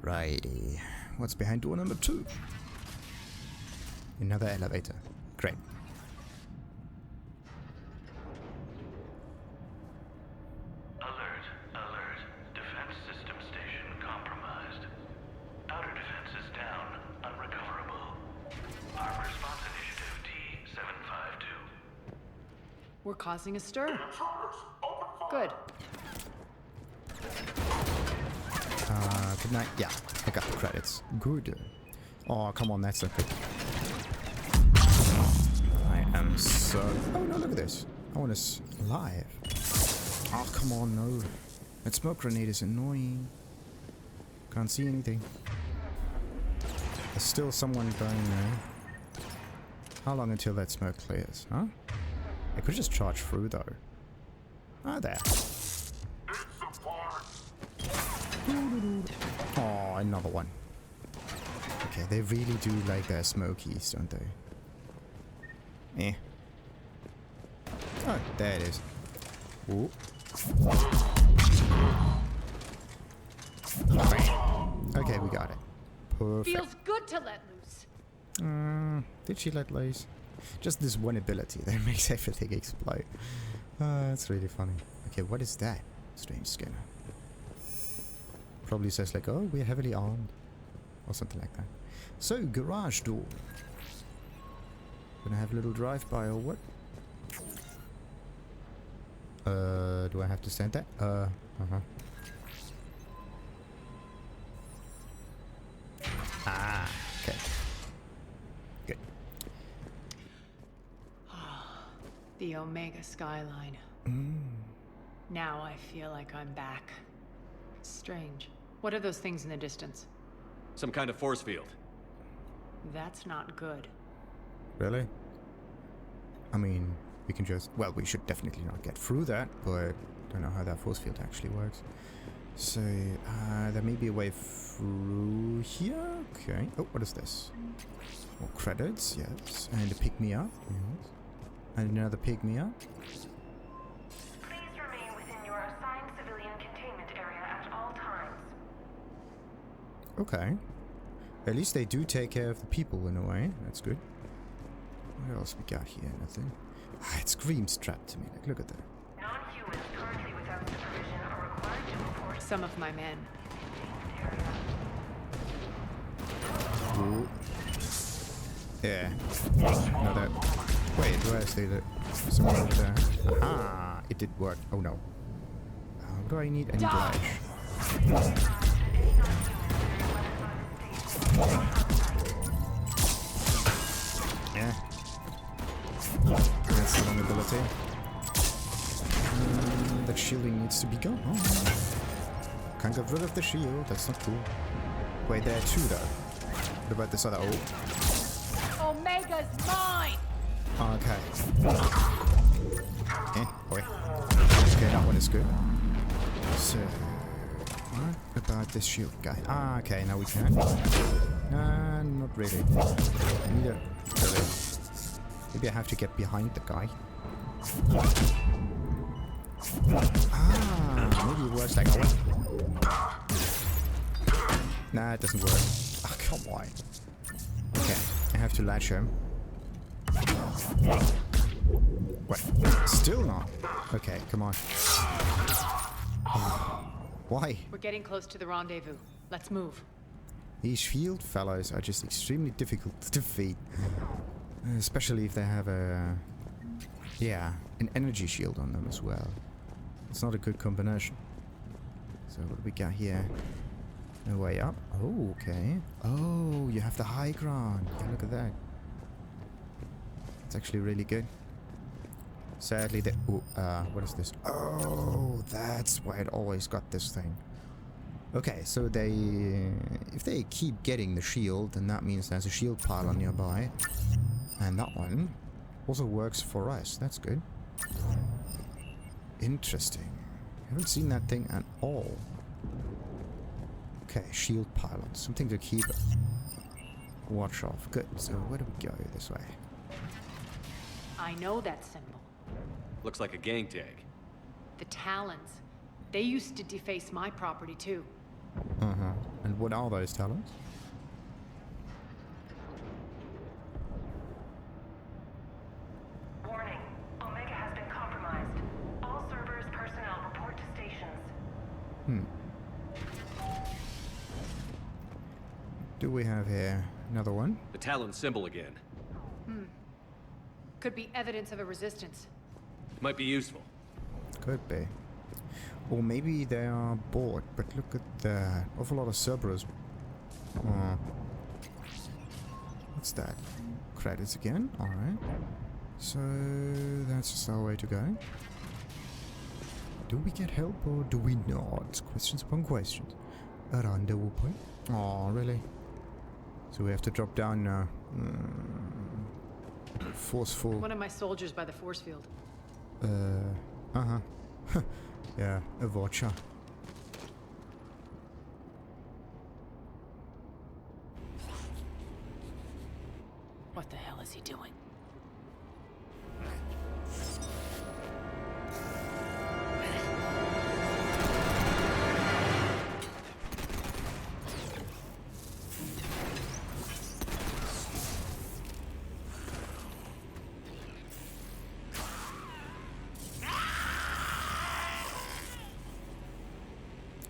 Righty. What's behind door number 2? Another elevator. Great. Alert, alert. Defense system station compromised. Outer defenses down, unrecoverable. Arm response initiative T-752. We're causing a stir. Good. Good night. Yeah, I got the credits. Good. Oh, come on, that's not good. I am so... Oh, no, look at this. I want us live. Oh, come on, no. That smoke grenade is annoying. Can't see anything. There's still someone going there. How long until that smoke clears, huh? I could just charge through, though. Ah, there. Oh, another one. Okay, they really do like their smokies, don't they? Eh. Oh, there it is. Ooh. Okay, we got it. Perfect. Feels good to let loose. Did she let loose? Just this one ability that makes everything explode. That's really funny. Okay, what is that? Strange scanner. Probably says like, oh, we're heavily armed. Or something like that. So, garage door. Gonna have a little drive-by or what? Do I have to stand there? Ah, okay. Good. The Omega skyline. Now I feel like I'm back. Strange. What are those things in the distance? Some kind of force field. That's not good. Really? I mean, we can just... Well, we should definitely not get through that, but I don't know how that force field actually works. So, there may be a way through here? Okay. Oh, what is this? More credits, yes. And a pick-me-up, yes. And another pick-me-up. Please remain within your assigned civilian containment area at all times. Okay. At least they do take care of the people in a way. That's good. What else we got here? Nothing. Ah, it screams trapped to me. Like, look at that. Non-humans currently without supervision are required to report Some of my men. Ooh. Yeah. No, that... Wait, where is the... Someone over there. Aha! It did work. Oh no. What do I need? I need flash. Yeah. That's the vulnerability. That shielding needs to be gone. Oh. Can't get rid of the shield. That's not cool. Wait, there are two though. What about this other? Oh. Omega's mine! Okay. Eh, boy. Okay, that one is good. So, what about this shield guy? Ah, okay, now we can. Not really. Neither. Really. Maybe I have to get behind the guy. Ah, maybe it works like that. Nah, it doesn't work. Ah, come on. Okay, I have to latch him. What? Still not? Okay, come on. Why? We're getting close to the rendezvous. Let's move. These shield fellows are just extremely difficult to defeat. Especially if they have a... Yeah, an energy shield on them as well. It's not a good combination. So what do we got here? No way up. Oh, okay. Oh, you have the high ground. Yeah, look at that. It's actually really good. Sadly, they... Ooh, what is this? Oh, that's why it always got this thing. Okay, so they... If they keep getting the shield, then that means there's a shield pylon nearby. And that one also works for us. That's good. Interesting. Haven't seen that thing at all. Okay, shield pylon. Something to keep watch of. Good. So where do we go? This way. I know that symbol. Looks like a gang tag. The Talons. They used to deface my property too. And what are those talents? Warning. Omega has been compromised. All servers personnel report to stations. Do we have here another one? The Talon symbol again. Could be evidence of a resistance. Might be useful. Could be. Or maybe they are bored, but look at that. Awful lot of Cerberus. Oh. What's that? Credits again? Alright. So that's just our way to go. Do we get help or do we not? Questions upon questions. A rendezvous point? Oh, really? So we have to drop down now. Forceful. One of my soldiers by the Forcefield. Yeah, a Vorcha. What the hell is he doing?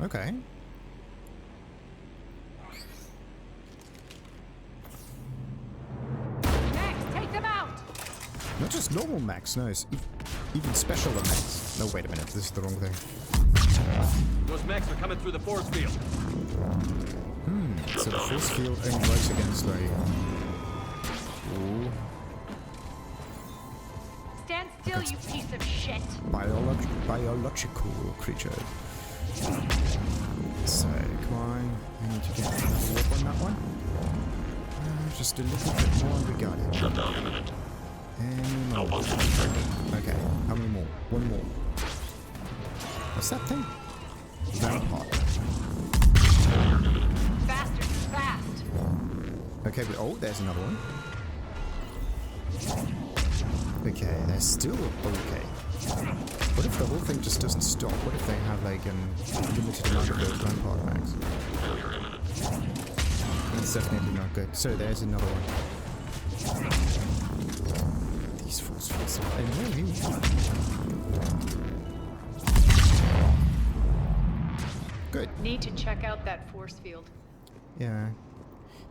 Okay. Mechs, take them out! Not just normal mechs, no, it's even special mechs. No, wait a minute, this is the wrong thing. Those mechs are coming through the force field. So the force field only works against like... Ooh, Stand still, you piece of shit! biological creatures. So, come on, I need to get another whip on that one. Just a little bit more and we got it. Shut down imminent. And more. Malfunction detected. Okay, how many more? One more. What's that thing? Rampart. Faster, fast! Okay, but oh, there's another one. Okay, they're still okay. What if the whole thing just doesn't stop? What if they have like a limited amount of those Rampart mags? Failure imminent. That's definitely not good. So there's another one. These force fields are annoying. Good. Need to check out that force field. Yeah.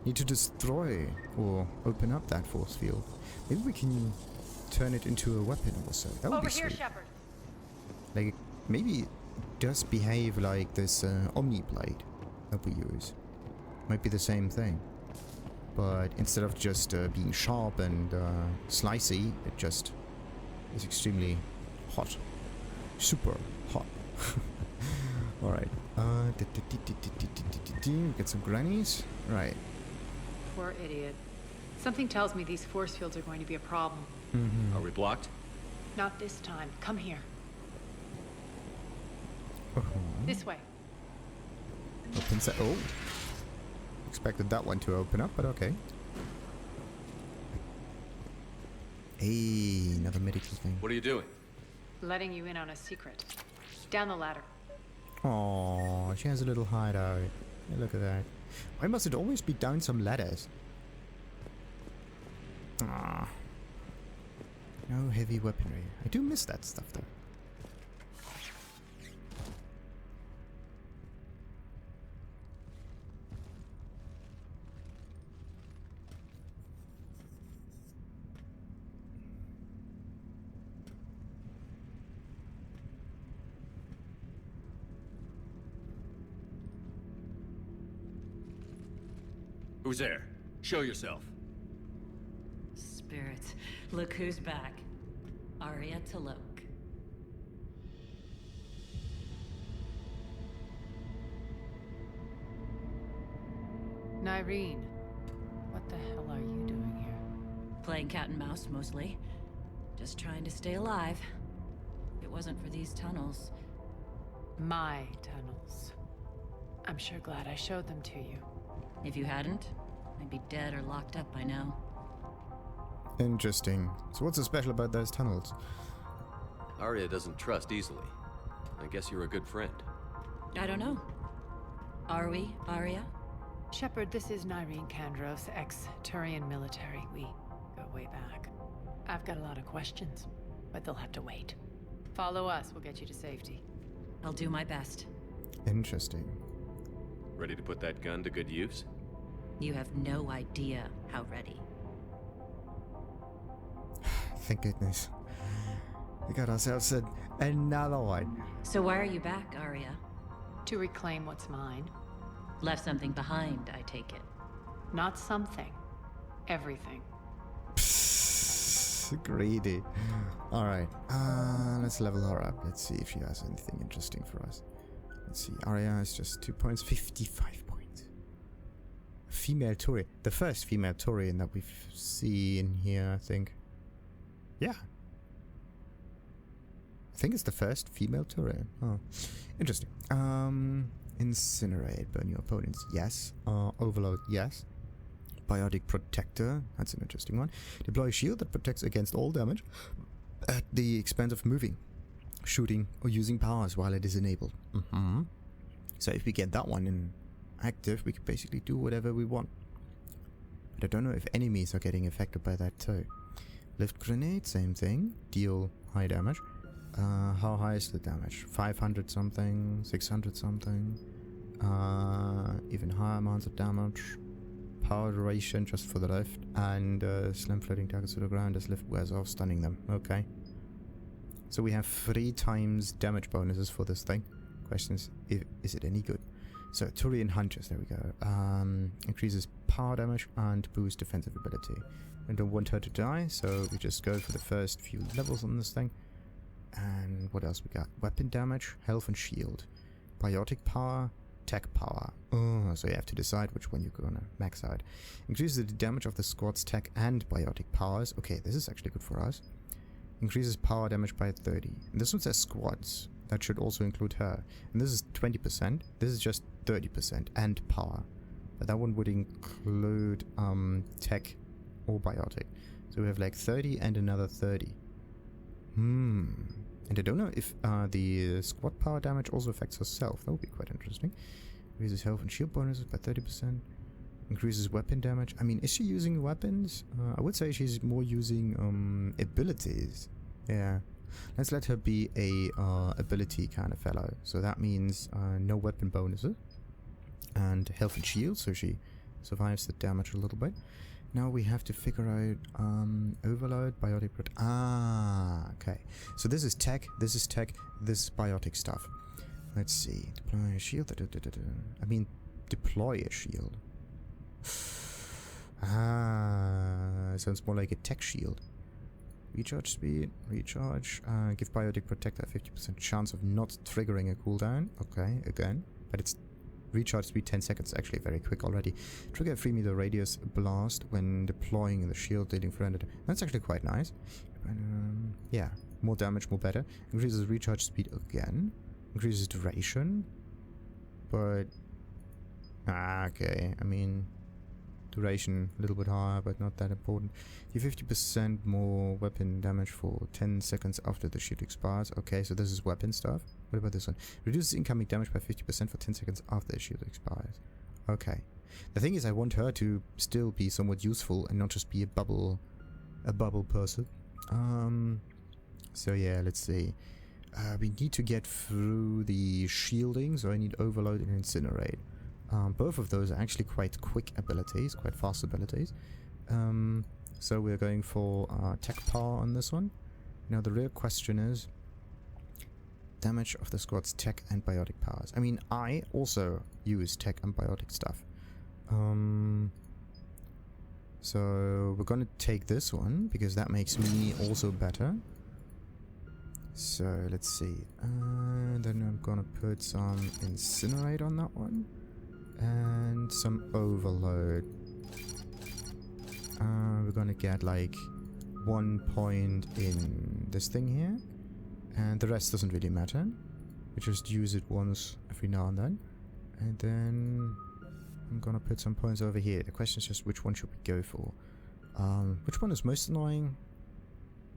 Need to destroy or open up that force field. Maybe we can turn it into a weapon or so. That would Over be here, sweet. Shepard. Like, maybe it does behave like this Omni blade that we use. Might be the same thing. But instead of just being sharp and slicey, it just is extremely hot. Super hot. Alright. Get some grannies. Right. Poor idiot. Something tells me these force fields are going to be a problem. Are we blocked? Not this time. Come here. This way. Opens that. Oh. Expected that one to open up, but okay. Hey, another medical thing. What are you doing? Letting you in on a secret. Down the ladder. Oh, she has a little hideout. Hey, look at that. Why must it always be down some ladders? Ah. No heavy weaponry. I do miss that stuff though. Who's there? Show yourself. Spirits, look who's back. AriaT'Loak. Nyreen, what the hell are you doing here? Playing cat and mouse, mostly. Just trying to stay alive. If it wasn't for these tunnels. My tunnels. I'm sure glad I showed them to you. If you hadn't, I'd be dead or locked up by now. Interesting. So what's so special about those tunnels? Aria doesn't trust easily. I guess you're a good friend. I don't know. Are we, Aria? Shepard, this is Nyreen Kandros, ex-Turian military. We go way back. I've got a lot of questions, but they'll have to wait. Follow us, we'll get you to safety. I'll do my best. Interesting. Ready to put that gun to good use? You have no idea how ready. Thank goodness. We got ourselves another one. So why are you back, Aria? To reclaim what's mine. Left something behind, I take it. Not something. Everything. Psst, greedy. Alright, let's level her up. Let's see if she has anything interesting for us. Let's see, Aria has just 2 points, 55 points. Female Turian. The first female Turian that we've seen here, I think. Yeah. I think it's the first female Turian. Oh, interesting. Incinerate, burn your opponents. Yes. Overload. Yes. Biotic Protector. That's an interesting one. Deploy a shield that protects against all damage at the expense of moving, shooting, or using powers while it is enabled. So if we get that one in active, we can basically do whatever we want. But I don't know if enemies are getting affected by that too. Lift grenade, same thing. Deal high damage. How high is the damage? 500 something, 600 something. Even higher amounts of damage. Power duration just for the lift. And slam floating targets to the ground as lift wears off, stunning them. Okay. So we have 3 times damage bonuses for this thing. Question is it any good? So Turian Hunters, there we go. Increases power damage and boosts defensive ability. I don't want her to die, so we just go for the first few levels on this thing. And what else we got? Weapon damage, health and shield. Biotic power, tech power. Oh, so you have to decide which one you're gonna max out. Increases the damage of the squad's tech and biotic powers. Okay, this is actually good for us. Increases power damage by 30. And this one says squads. That should also include her. And this is 20%. This is just 30% and power. But that one would include tech or biotic. So we have like 30 and another 30. And I don't know if the squad power damage also affects herself. That would be quite interesting. Increases health and shield bonuses by 30%. Increases weapon damage. I mean, is she using weapons? I would say she's more using abilities. Yeah. Let's let her be a ability kind of fellow. So that means no weapon bonuses. And health and shield, so she survives the damage a little bit. Now we have to figure out overload, biotic okay. So this is tech, this is biotic stuff. Let's see. Deploy a shield. I mean, deploy a shield. Sounds more like a tech shield. Recharge speed, recharge. Give biotic protector a 50% chance of not triggering a cooldown. Okay, again. But it's recharge speed 10 seconds, actually very quick already. Trigger a 3-meter radius blast when deploying the shield, dealing 300. That's actually quite nice. Yeah, more damage, more better. Increases recharge speed again. Increases duration. But okay, I mean, duration a little bit higher, but not that important. You 50% more weapon damage for 10 seconds after the shield expires. Okay, so this is weapon stuff. What about this one? Reduces incoming damage by 50% for 10 seconds after the shield expires. Okay. The thing is, I want her to still be somewhat useful and not just be a bubble person. So yeah, let's see. We need to get through the shielding, so I need overload and incinerate. Both of those are actually quite quick abilities, quite fast abilities. So we're going for tech power on this one. Now the real question is damage of the squad's tech and biotic powers. I mean, I also use tech and biotic stuff. So we're gonna take this one because that makes me also better. So let's see. Then I'm gonna put some incinerate on that one. And some overload. We're gonna get like 1 point in this thing here. And the rest doesn't really matter. We just use it once every now and then. And then I'm gonna put some points over here. The question is just which one should we go for? Which one is most annoying?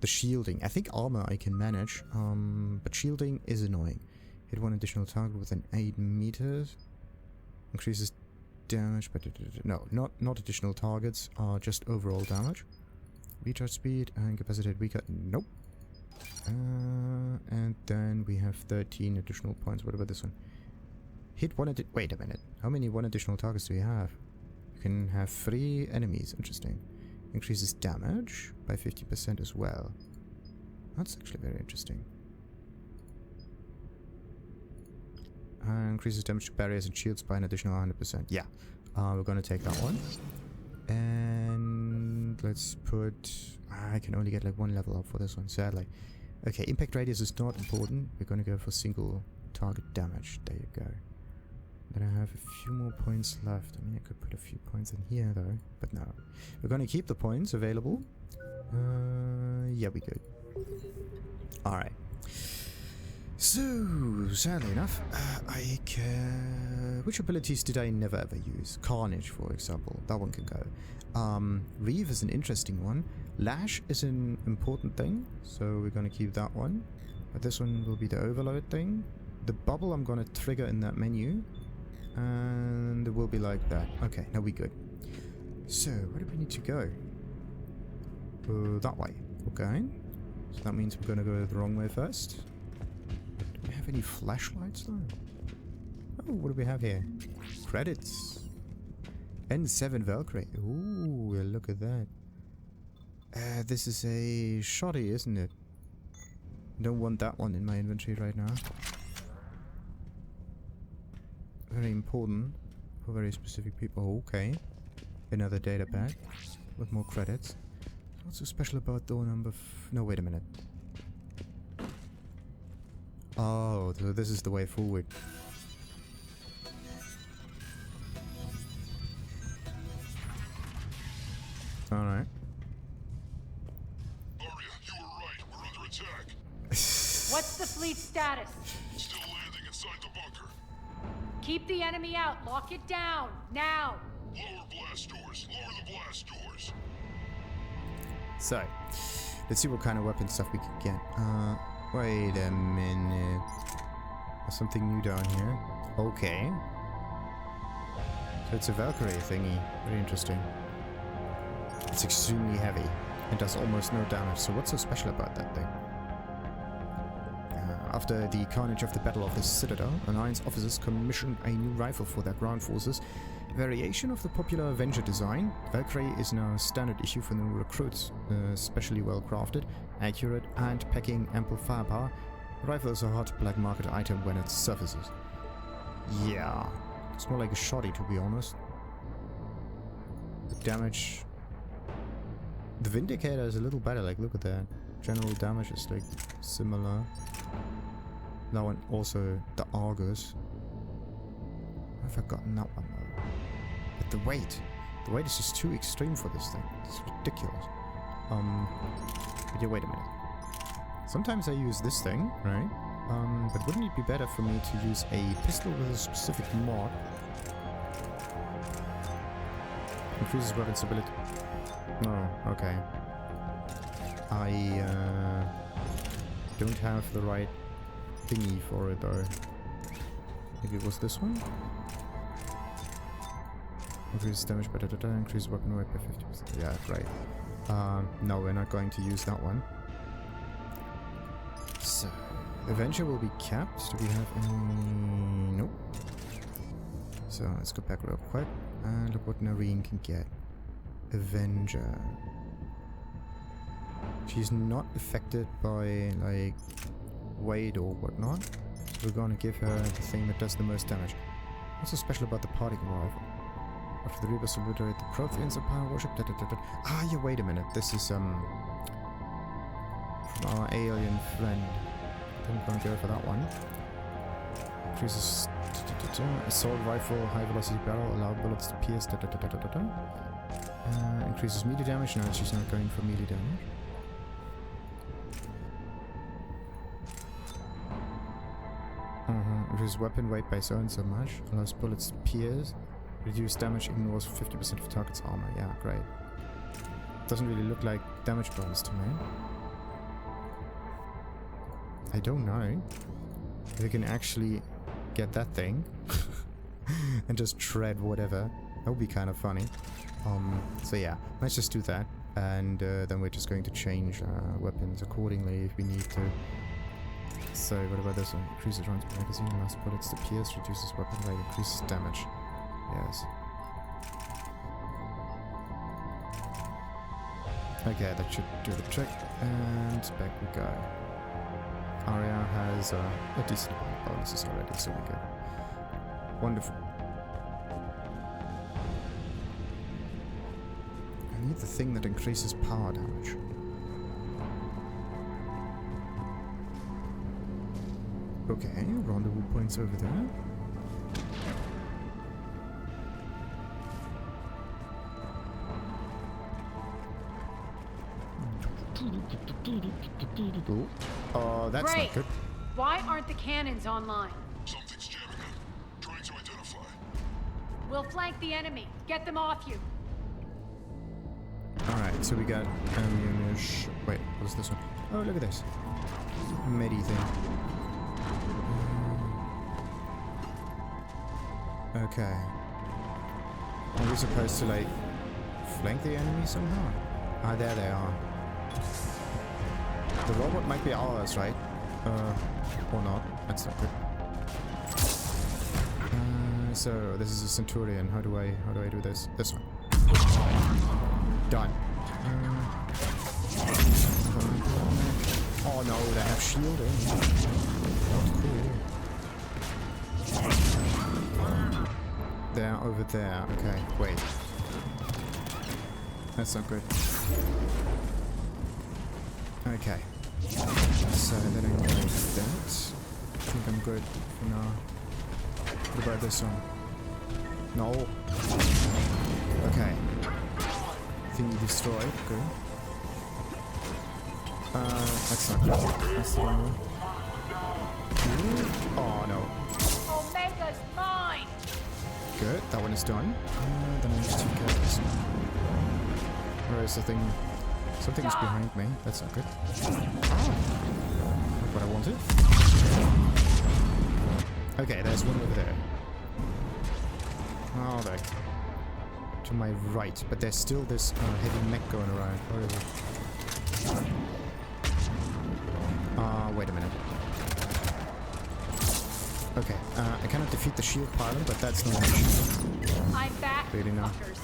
The shielding. I think armor I can manage. But shielding is annoying. Hit one additional target within 8 meters. Increases damage, but no, not additional targets, just overall damage. Recharge speed and incapacitated weaker. Nope. And then we have 13 additional points. What about this one? Hit one wait a minute. How many one additional targets do we have? You can have 3 enemies. Interesting. Increases damage by 50% as well. That's actually very interesting. Increases damage to barriers and shields by an additional 100%. Yeah. We're gonna take that one. And let's put... I can only get like 1 level up for this one, sadly. Okay, impact radius is not important. We're gonna go for single target damage. There you go. Then I have a few more points left. I mean, I could put a few points in here though, but no. We're gonna keep the points available. Yeah, we good. Alright. So, sadly enough, which abilities did I never ever use? Carnage, for example. That one can go. Reeve is an interesting one. Lash is an important thing, so we're gonna keep that one. But this one will be the overload thing. The bubble I'm gonna trigger in that menu. And it will be like that. Okay, now we good. So, where do we need to go? That way. Okay. So that means we're gonna go the wrong way first. Do we have any flashlights though? Oh, what do we have here? Credits. N7 Valkyrie. Ooh, look at that. This is a shoddy, isn't it? Don't want that one in my inventory right now. Very important for very specific people. Okay. Another data bag with more credits. What's so special about door number no, wait a minute. Oh, so this is the way forward. Alright. Aria, you were right. We're under attack. What's the fleet status? Still landing inside the bunker. Keep the enemy out. Lock it down. Now. Lower blast doors. Lower the blast doors. So, let's see what kind of weapon stuff we can get. Wait a minute. There's something new down here. Okay. So it's a Valkyrie thingy. Very interesting. It's extremely heavy and does almost no damage. So what's so special about that thing? After the carnage of the Battle of the Citadel, Alliance officers commissioned a new rifle for their ground forces. A variation of the popular Avenger design, Valkyrie is now a standard issue for new recruits. Especially well crafted, accurate, and packing ample firepower. The rifle is a hot black market item when it surfaces. Yeah, it's more like a shoddy to be honest. The damage... The Vindicator is a little better, like look at that. General damage is like similar. That one also, the Argus. I've forgotten that one though. But the weight is just too extreme for this thing. It's ridiculous. But yeah, wait a minute. Sometimes I use this thing, right? But wouldn't it be better for me to use a pistol with a specific mod? Increases weapon stability. No, okay. I don't have the right thingy for it though. Maybe it was this one? Increases damage by increases weapon weight by 50%. Yeah, right. No, we're not going to use that one. So, Avenger will be capped. Do we have any... Nope. So, let's go back real quick. And look what Nyreen can get. Avenger. She's not affected by, like, weight or whatnot. So we're gonna give her the thing that does the most damage. What's so special about the particle rifle? After the Reapers obliterate the Protheans of power worship. Ah, yeah, wait a minute. This is, from our alien friend. I think we're gonna go for that one. Increases assault rifle, high velocity barrel, allow bullets to pierce. Increases melee damage. No, she's not going for melee damage. Increases weapon weight by so and so much. Allows bullets to pierce. Reduce damage, ignores 50% of target's armor. Yeah, great. Doesn't really look like damage bonus to me. I don't know if we can actually get that thing and just shred whatever. That would be kind of funny. So yeah, let's just do that. And then we're just going to change weapons accordingly if we need to. So what about this one? Increases rounds per magazine, allows bullets to pierce, reduces weapon weight, increases damage. Yes. Okay, that should do the trick. And back we go. Aria has a decent amount of bonuses already, so we're good. Wonderful. I need the thing that increases power damage. Okay, rendezvous points over there. Oh, that's Great. not good. Why aren't the cannons online? Something's jamming them. Trying to identify. We'll flank the enemy. Get them off you. Alright, so we got ammunition. Wait, what's this one? Oh, look at this. Medi thing. Okay. Are we supposed to, like, flank the enemy somehow? Ah, there they are. The robot might be ours, right? Or not. That's not good. So this is a Centurion. How do I do this? This one. Done. Oh no, they have shielding. Not cool. They're over there. Okay, wait. That's not good. Okay. So then I'm going to do that. I think I'm good for now. What about this one? No. Okay. Thingy destroyed. Good. That's not good. That's the one. Oh no. Omega's mine! Good. That one is done. Then I just take care of this one. Where is the thing? Something's behind me. That's not good. Oh. Not what I wanted. Okay, there's one over there. Oh, there. To my right. But there's still this heavy mech going around. Where is it? Wait a minute. Okay, I cannot defeat the shield pylon, but that's not an issue. I'm back, Really not. fuckers.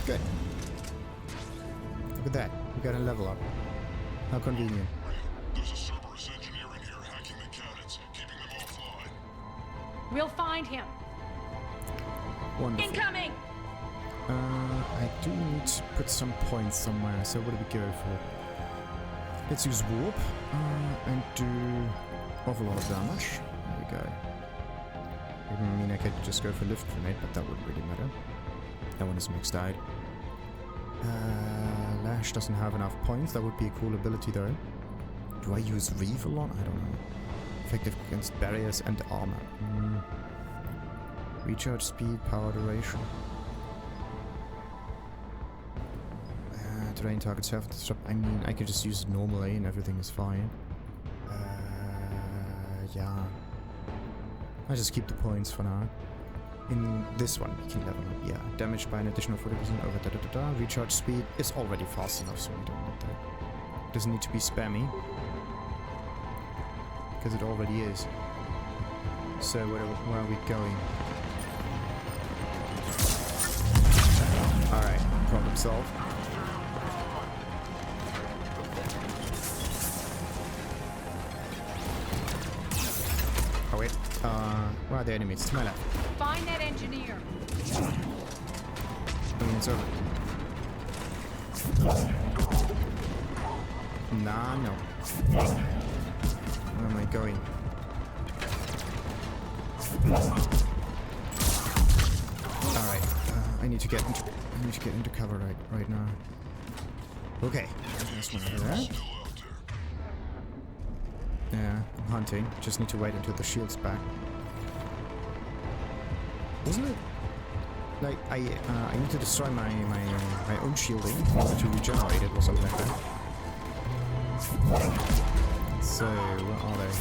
Good. Look at that. We got a level up. How convenient. There's a Cerberus engineer in here hacking the cannons, keeping them offline. We'll find him. Wonderful. Incoming! I do need to put some points somewhere, so what do we go for? Let's use warp and do awful lot of damage. There we go. I mean, I could just go for lift grenade, but that wouldn't really matter. That one is mixed died. Lash doesn't have enough points. That would be a cool ability though. Do I use Reeve a lot? I don't know. Effective against barriers and armor. Recharge speed, power duration. Terrain target self disrupt. I mean, I could just use it normally and everything is fine. Yeah. I just keep the points for now. In this one, we can level up. Yeah, damaged by an additional 40% over da-da-da-da. Recharge speed is already fast enough, so we don't want that. Doesn't need to be spammy. Because it already is. So, where are we going? Alright, problem solved. Oh wait, where are the enemies? To my left. Find that engineer. I mean, it's over. Nah, no. Where am I going? Alright, I need to get into cover right now. Okay, there's one over there. Yeah, I'm hunting. Just need to wait until the shield's back. Wasn't it like I need to destroy my own shielding in order to regenerate it or something like that? So, where are they?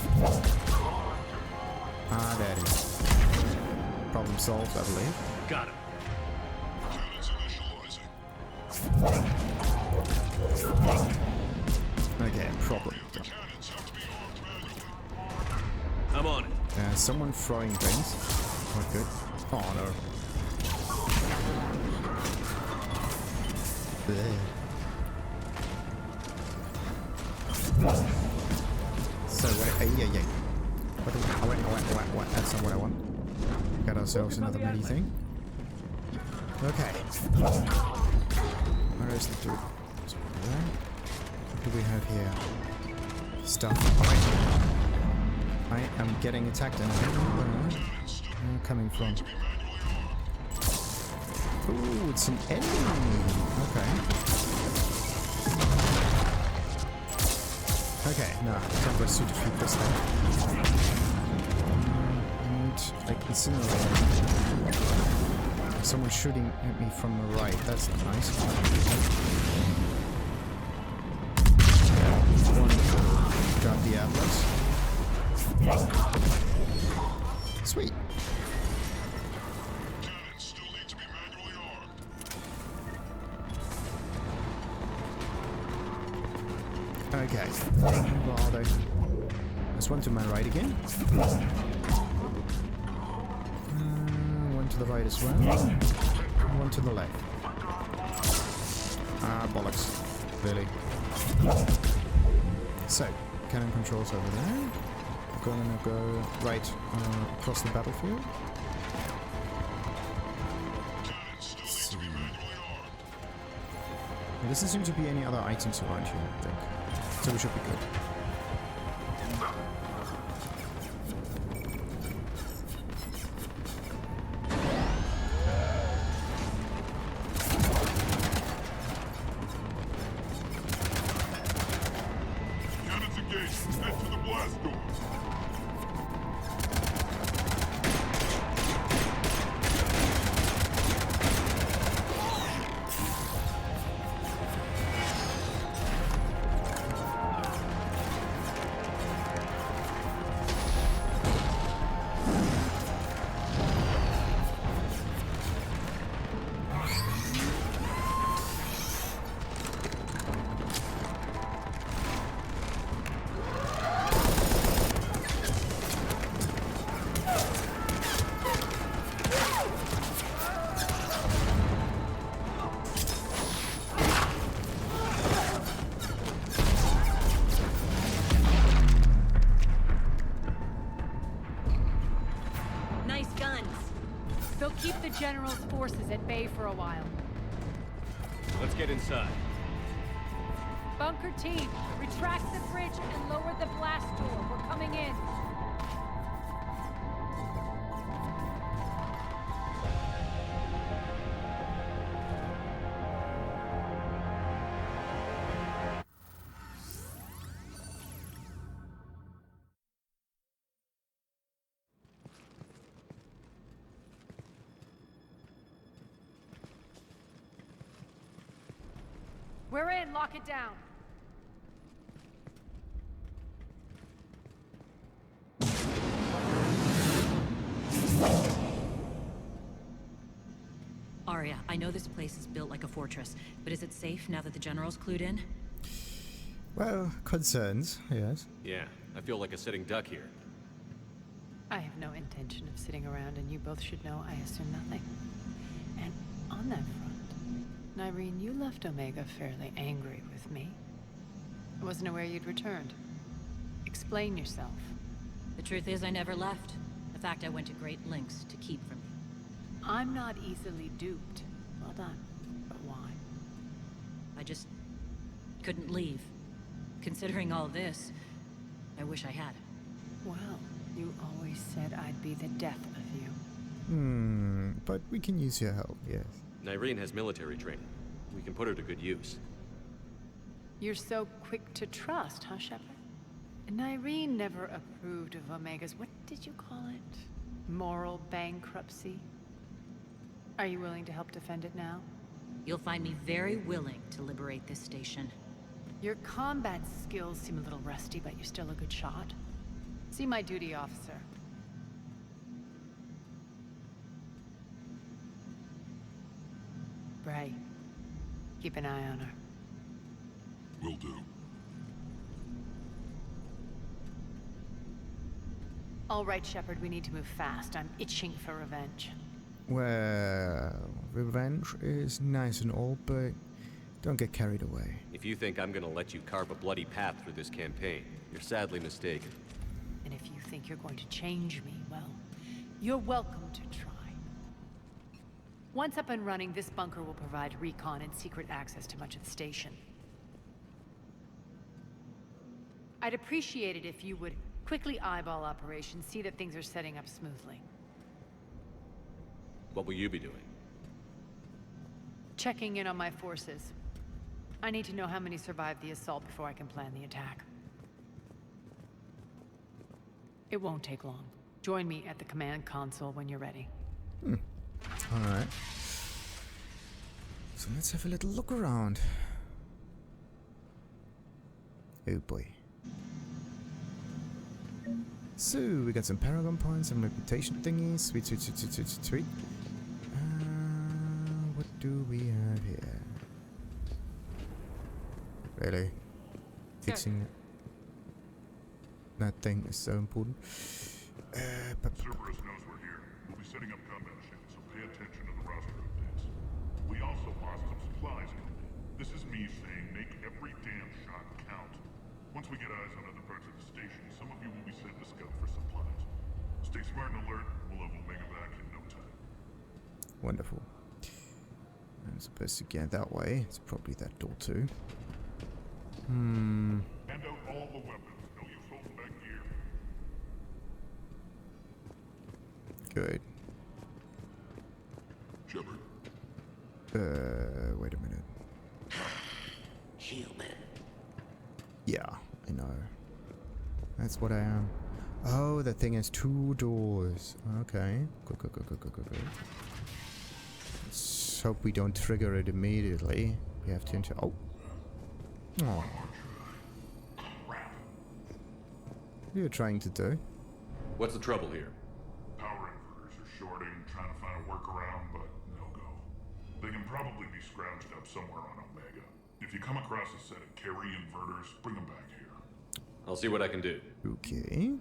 Ah, there it is. Problem solved, I believe. Got him. Cannons initializing. Okay, problem. The cannons have to be armed manually. I'm on it. Someone throwing things. Not good. Oh no. Bleh. So wait, yeah. What? That's not what I want. Got ourselves another mini thing. Okay. Where is the dude? What do we have here? Stuff. I am getting attacked and I don't know where I'm coming from. Ooh, it's an enemy. Okay. Okay, no, can't go to defeat this thing. And I can see someone shooting at me from the right. That's not nice. One got the Atlas. Sweet. Cannons still need to be manually armed. Okay. Where are they? There's one to my right again. One to the right as well. One to the left. Ah, bollocks. Really. So, cannon controls over there. Gonna go right across the battlefield. Cannons still need to be manually armed. There doesn't seem to be any other items around here, I think. So we should be good. Cannons engaged. Head to the blast door. Nice guns. They'll keep the General's forces at bay for a while. Let's get inside. Bunker team, retract the bridge and lower the blast door. We're coming in. We're in. Lock it down. Aria, I know this place is built like a fortress, but is it safe now that the General's clued in? Well, concerns, yes. Yeah, I feel like a sitting duck here. I have no intention of sitting around, and you both should know I assume nothing. And on that front, Nyreen, you left Omega fairly angry with me. I wasn't aware you'd returned. Explain yourself. The truth is I never left. In fact, I went to great lengths to keep from you. I'm not easily duped. Well done. But why? I just couldn't leave. Considering all this, I wish I had. Well, you always said I'd be the death of you. But we can use your help, yes. Nyreen has military training. We can put her to good use. You're so quick to trust, huh, Shepard? Nyreen never approved of Omega's, what did you call it? Moral bankruptcy? Are you willing to help defend it now? You'll find me very willing to liberate this station. Your combat skills seem a little rusty, but you're still a good shot. See my duty officer. Bray, keep an eye on her. Will do. All right, Shepard, we need to move fast. I'm itching for revenge. Well, revenge is nice and all, but don't get carried away. If you think I'm gonna let you carve a bloody path through this campaign, you're sadly mistaken. And if you think you're going to change me, well, you're welcome to try. Once up and running, this bunker will provide recon and secret access to much of the station. I'd appreciate it if you would quickly eyeball operations, see that things are setting up smoothly. What will you be doing? Checking in on my forces. I need to know how many survived the assault before I can plan the attack. It won't take long. Join me at the command console when you're ready. Alright. So let's have a little look around. Oh boy. So, we got some Paragon points, some reputation thingies. Sweet, sweet, sweet, sweet, sweet, sweet. What do we have here? Really? Fixing that thing is so important. Cerberus knows we're here. We'll be setting up combat ships, so pay attention to the roster updates. We also lost some supplies. This is me saying make every damn shot count. Once we get eyes on other parts of the station, some of you will be sent to scout for supplies. Stay smart and alert. We'll have Omega back in no time. Wonderful. I'm supposed to get that way. It's probably that door too. Hand out all the weapons. No use holding back gear. Good. Shepard. Wait a minute. Human. Yeah, I know. That's what I am. Oh, that thing has 2 doors. Okay. Good, good, good, good, good, good, good. Let's hope we don't trigger it immediately. We have to enter. Oh. Oh. What are you trying to do? What's the trouble here? Power inverters are shorting, trying to find a workaround, but no go. They can probably be scrounged up somewhere on Omega. If you come across a set of Kehri Inverters, bring them back here. I'll see what I can do. Okay.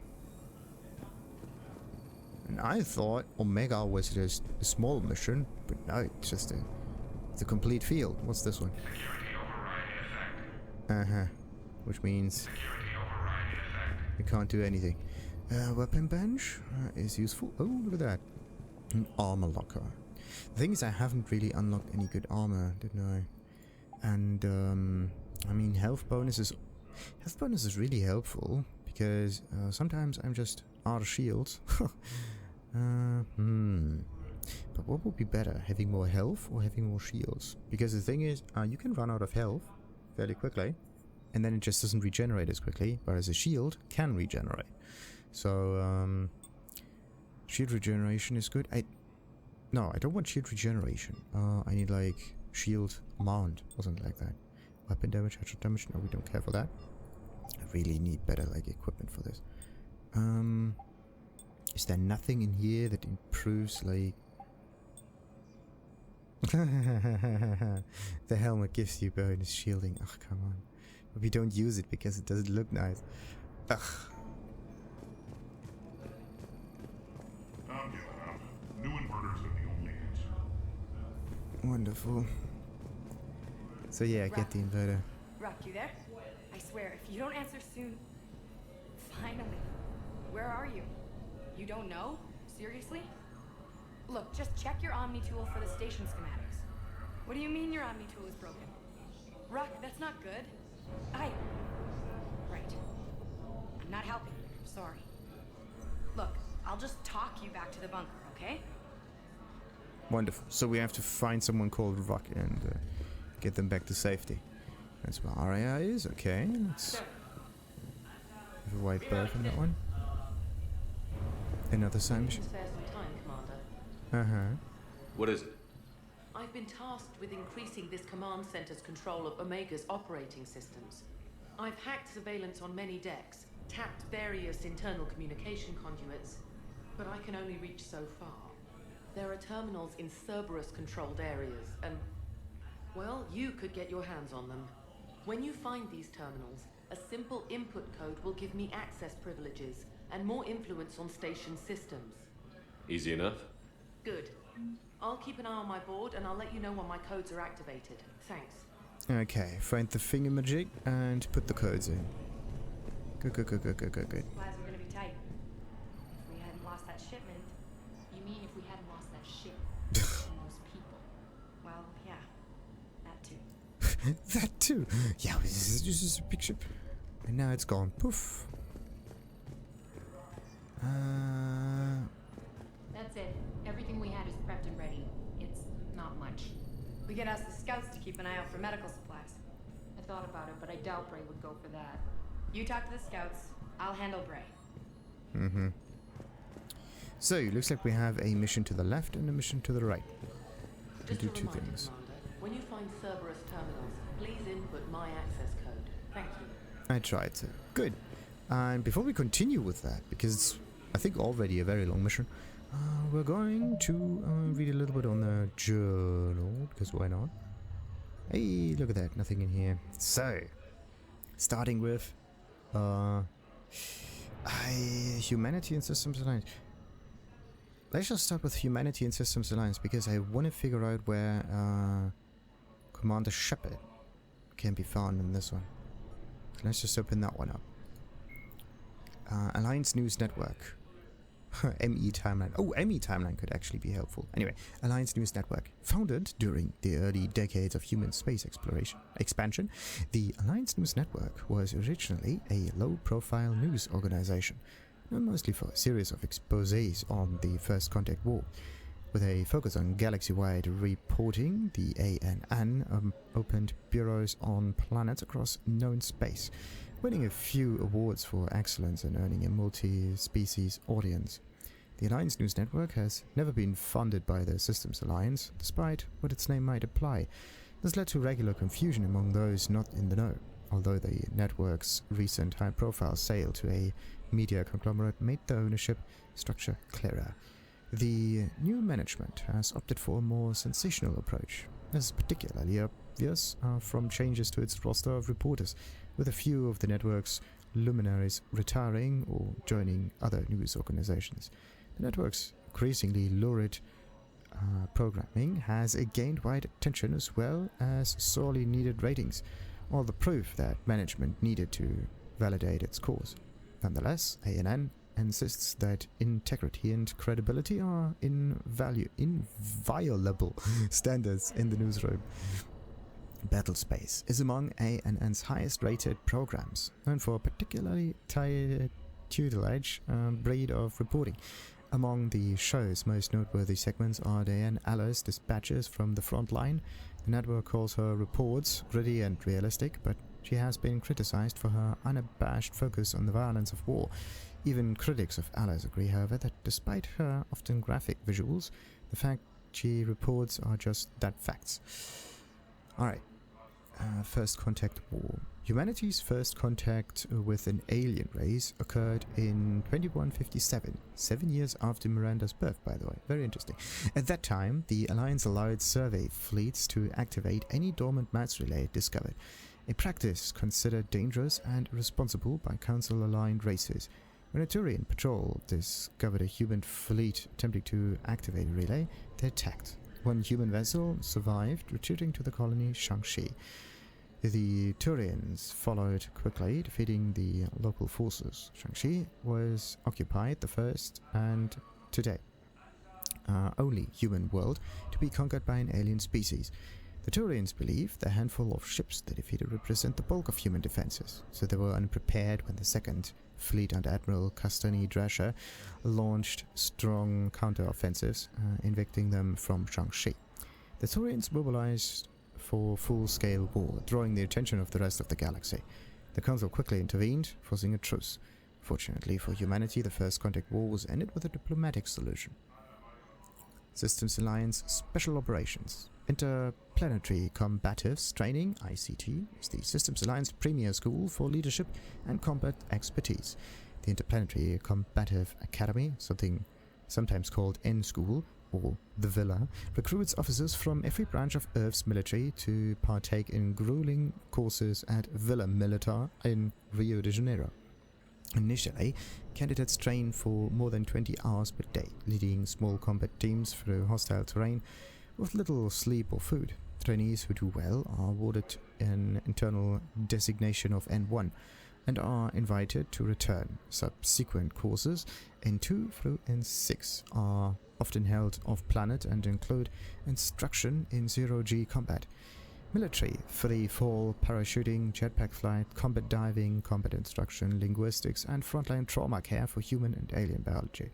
And I thought Omega was just a small mission, but no, it's just it's a complete field. What's this one? Security override effect. Which means Security override effect. we can't do anything. Weapon bench is useful. Oh, look at that. An armor locker. The thing is, I haven't really unlocked any good armor, didn't I? And, I mean, health bonus is really helpful, because sometimes I'm just out of shields. But what would be better, having more health or having more shields? Because the thing is, you can run out of health fairly quickly, and then it just doesn't regenerate as quickly, whereas a shield can regenerate. So, shield regeneration is good. No, I don't want shield regeneration. I need, like, shield mount or something like that. Weapon damage, headshot damage, no, we don't care for that. I really need better, like, equipment for this. Is there nothing in here that improves, like... The helmet gives you bonus shielding. Ugh, come on. But we don't use it because it doesn't look nice. Ugh. I'm giving up. New inverters are the only answer. Wonderful. So yeah, get the inverter. Rock, you there? I swear, if you don't answer soon... Finally. Where are you? You don't know? Seriously? Look, just check your Omni tool for the station schematics. What do you mean your Omni tool is broken? Rock, that's not good. Right. I'm not helping. Sorry. Look, I'll just talk you back to the bunker, okay? Wonderful. So we have to find someone called Rock and get them back to safety. That's where Aria is. Okay, let's have a white bird on that one. Another same mission. Spare some time, Commander. What is it? I've been tasked with increasing this command center's control of Omega's operating systems. I've hacked surveillance on many decks, tapped various internal communication conduits, but I can only reach so far. There are terminals in Cerberus-controlled areas, and, well, you could get your hands on them. When you find these terminals, a simple input code will give me access privileges and more influence on station systems. Easy enough? Good. I'll keep an eye on my board, and I'll let you know when my codes are activated. Thanks. Okay, find the thingamajig and put the codes in. Good. Supplies are gonna be tight. If we hadn't lost that shipment. You mean if we hadn't lost that ship and those people? Well, yeah, that too. That too. Yeah, this is a big ship. And now it's gone. Poof. That's it. Everything we had is prepped and ready. It's not much. We could ask the scouts to keep an eye out for medical supplies. I thought about it, but I doubt Bray would go for that. You talk to the scouts. I'll handle Bray. Mm-hmm. So, looks like we have a mission to the left and a mission to the right. Just do a two reminder, things. Commander, when you find Cerberus terminals, please input my access code. Thank you. I tried to. Good. And before we continue with that, because it's, I think, already a very long mission, we're going to read a little bit on the journal, because why not? Hey, look at that, nothing in here. So, starting with Humanity and Systems Alliance. Let's just start with Humanity and Systems Alliance, because I want to figure out where Commander Shepard can be found in this one. Let's just open that one up. Alliance News Network. ME Timeline. Oh, ME Timeline could actually be helpful. Anyway, Alliance News Network. Founded during the early decades of human space expansion, the Alliance News Network was originally a low-profile news organization, known mostly for a series of exposés on the First Contact War. With a focus on galaxy-wide reporting, the ANN opened bureaus on planets across known space, winning a few awards for excellence and earning a multi-species audience. The Alliance News Network has never been funded by the Systems Alliance, despite what its name might imply. This led to regular confusion among those not in the know, although the network's recent high-profile sale to a media conglomerate made the ownership structure clearer. The new management has opted for a more sensational approach. This is particularly obvious from changes to its roster of reporters, with a few of the network's luminaries retiring or joining other news organizations. The network's increasingly lurid programming has gained wide attention as well as sorely needed ratings, all the proof that management needed to validate its course. Nonetheless, ANN insists that integrity and credibility are inviolable standards in the newsroom. Battlespace is among ANN's highest rated programs, known for a particularly tutelage breed of reporting. Among the show's most noteworthy segments are Diane Aller's dispatches from the front line. The network calls her reports gritty and realistic, but she has been criticized for her unabashed focus on the violence of war. Even critics of Alice agree, however, that despite her often graphic visuals, the fact she reports are just that, facts. Alright. First Contact War. Humanity's first contact with an alien race occurred in 2157, 7 years after Miranda's birth, by the way. Very interesting. At that time, the Alliance allowed survey fleets to activate any dormant mass relay it discovered, a practice considered dangerous and irresponsible by Council-aligned races. When a Turian patrol discovered a human fleet attempting to activate a relay, they attacked. One human vessel survived, retreating to the colony Shang-Chi. The Turians followed quickly, defeating the local forces. Shang-Chi was occupied the first and, today, only human world to be conquered by an alien species. The Turians believe the handful of ships they defeated represent the bulk of human defenses, so they were unprepared when the second fleet under Admiral Castani Drescher launched strong counter-offensives, evicting them from Shang-Chi. The Turians mobilized for full-scale war, drawing the attention of the rest of the galaxy. The Council quickly intervened, forcing a truce. Fortunately for humanity, the First Contact War was ended with a diplomatic solution. Systems Alliance Special Operations. Interplanetary Combatives Training, ICT, is the Systems Alliance premier school for leadership and combat expertise. The Interplanetary Combative Academy, sometimes called N-School, or the Villa, recruits officers from every branch of Earth's military to partake in grueling courses at Villa Militar in Rio de Janeiro. Initially, candidates train for more than 20 hours per day, leading small combat teams through hostile terrain with little sleep or food. Trainees who do well are awarded an internal designation of N1 and are invited to return. Subsequent courses N2 through N6 are often held off-planet and include instruction in zero-G combat, military, free fall, parachuting, jetpack flight, combat diving, combat instruction, linguistics, and frontline trauma care for human and alien biology.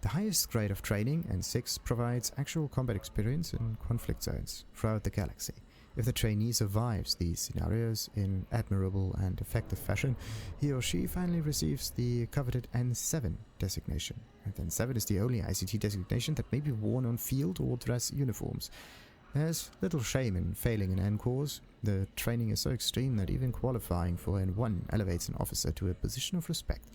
The highest grade of training, N6, provides actual combat experience in conflict zones throughout the galaxy. If the trainee survives these scenarios in admirable and effective fashion, he or she finally receives the coveted N7 designation. And N7 is the only ICT designation that may be worn on field or dress uniforms. There's little shame in failing an N course. The training is so extreme that even qualifying for N1 elevates an officer to a position of respect.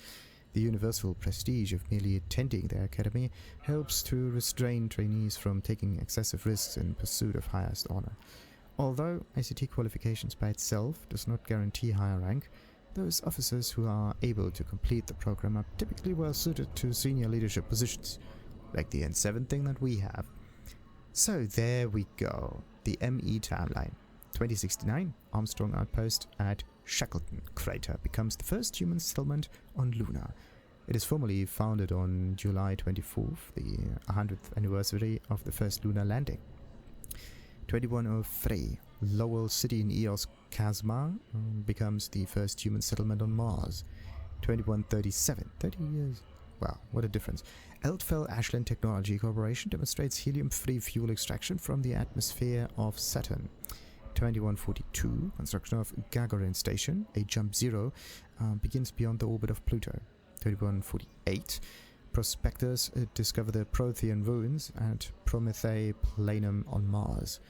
The universal prestige of merely attending the academy helps to restrain trainees from taking excessive risks in pursuit of highest honor. Although ICT qualifications by itself does not guarantee higher rank, those officers who are able to complete the program are typically well suited to senior leadership positions, like the N7 thing that we have. So there we go, the ME timeline. 2069, Armstrong Outpost at Shackleton Crater becomes the first human settlement on Luna. It is formally founded on July 24th, the 100th anniversary of the first lunar landing. 2103, Lowell City in Eos Chasma becomes the first human settlement on Mars. 2137, 30 years. Wow, what a difference. Eldfell Ashland Technology Corporation demonstrates helium-free fuel extraction from the atmosphere of Saturn. 2142, construction of Gagarin Station, a jump zero, begins beyond the orbit of Pluto. 2148, prospectors discover the Prothean ruins at Promethei Planum on Mars.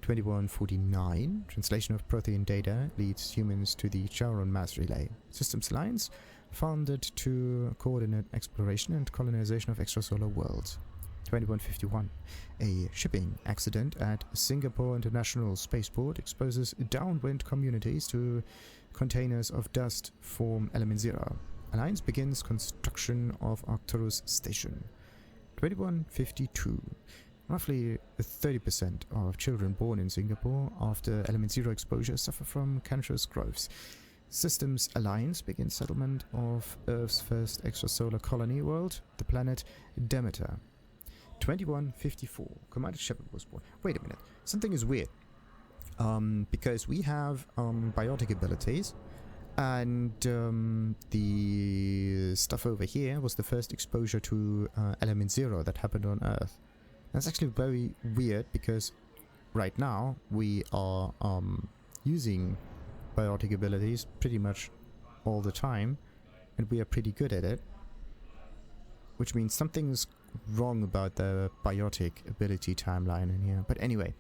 2149, translation of Prothean data leads humans to the Charon Mass Relay. Systems Alliance, founded to coordinate exploration and colonization of extrasolar worlds. 2151, a shipping accident at Singapore International Spaceport exposes downwind communities to containers of dust form Element Zero. Alliance begins construction of Arcturus Station. 2152. Roughly 30% of children born in Singapore after Element Zero exposure suffer from cancerous growths. Systems Alliance begins settlement of Earth's first extrasolar colony world, the planet Demeter. 2154. Commander Shepard was born. Wait a minute. Something is weird. Because we have biotic abilities. And the stuff over here was the first exposure to Element Zero that happened on Earth. That's actually very weird because right now we are using biotic abilities pretty much all the time, and we are pretty good at it. Which means something's wrong about the biotic ability timeline in here. But anyway,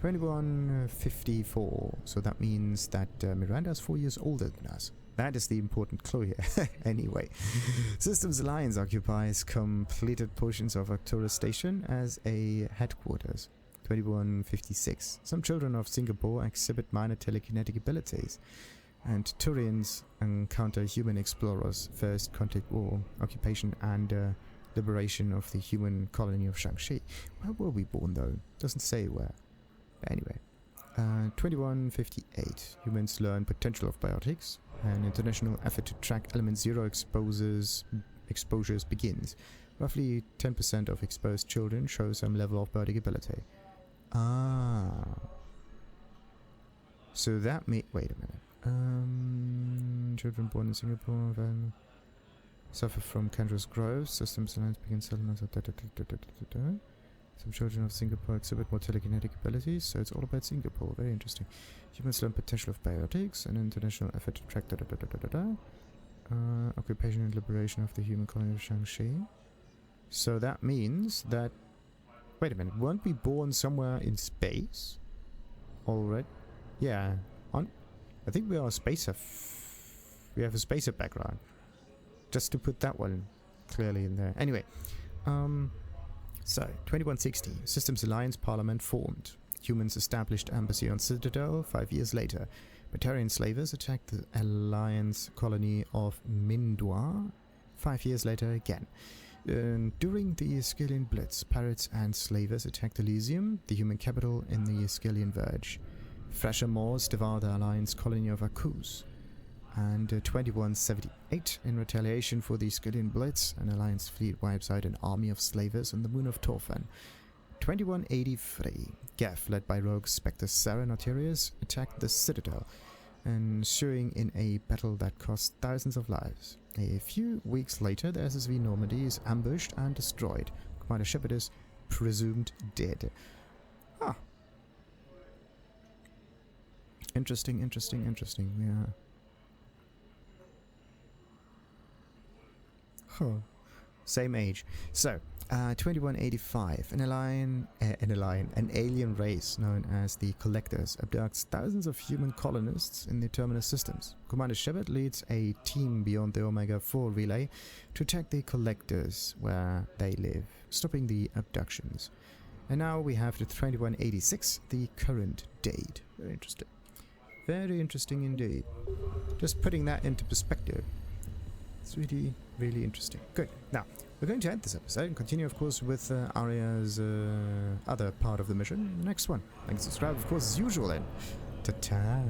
2154. So that means that Miranda is 4 years older than us. That is the important clue here. Anyway, Systems Alliance occupies completed portions of Arcturus Station as a headquarters. 2156. Some children of Singapore exhibit minor telekinetic abilities, and Turians encounter human explorers, first contact war, occupation, and liberation of the human colony of Shang-Chi. Where were we born though? Doesn't say where. But anyway. 2158. Humans learn potential of biotics. An international effort to track Element Zero exposures begins. Roughly 10% of exposed children show some level of biotic ability. So that may... Wait a minute. Children born in Singapore then suffer from cancerous growth. Systems Alliance begin settlements of Some children of Singapore exhibit more telekinetic abilities, so it's all about Singapore. Very interesting. Humans learn potential of biotics, an international effort to track occupation and liberation of the human colony of Shang-Chi. So that means that Wait a minute, weren't we born somewhere in space? Already? Yeah. I think we are a spacer. We have a spacer background. Just to put that one clearly in there. Anyway. So, 2160. Systems Alliance Parliament formed. Humans established embassy on Citadel 5 years later. Batarian slavers attacked the Alliance colony of Mindwa 5 years later again. During the Iskillian Blitz, pirates and slavers attacked Elysium, the human capital in the Iskillian Verge. Fresher Moors devour the Alliance colony of Akus. And 2178, in retaliation for the Iskillian Blitz, an Alliance fleet wipes out an army of slavers on the moon of Torfan. 2183, Geth, led by rogue Spectre Sarah Notarius, attacked the Citadel, ensuing in a battle that cost thousands of lives. A few weeks later, the SSV Normandy is ambushed and destroyed. Commander Shepard is presumed dead. Ah. Interesting. Yeah. Huh. Same age. So, 2185, an alien race known as the Collectors abducts thousands of human colonists in the Terminus systems. Commander Shepard leads a team beyond the Omega-4 relay to attack the Collectors where they live, stopping the abductions. And now we have the 2186, the current date. Very interesting. Very interesting indeed. Just putting that into perspective. It's really, really interesting. Good. Now, we're going to end this episode and continue, of course, with Aria's other part of the mission, the next one. Like and subscribe, of course, as usual, then. Ta-ta!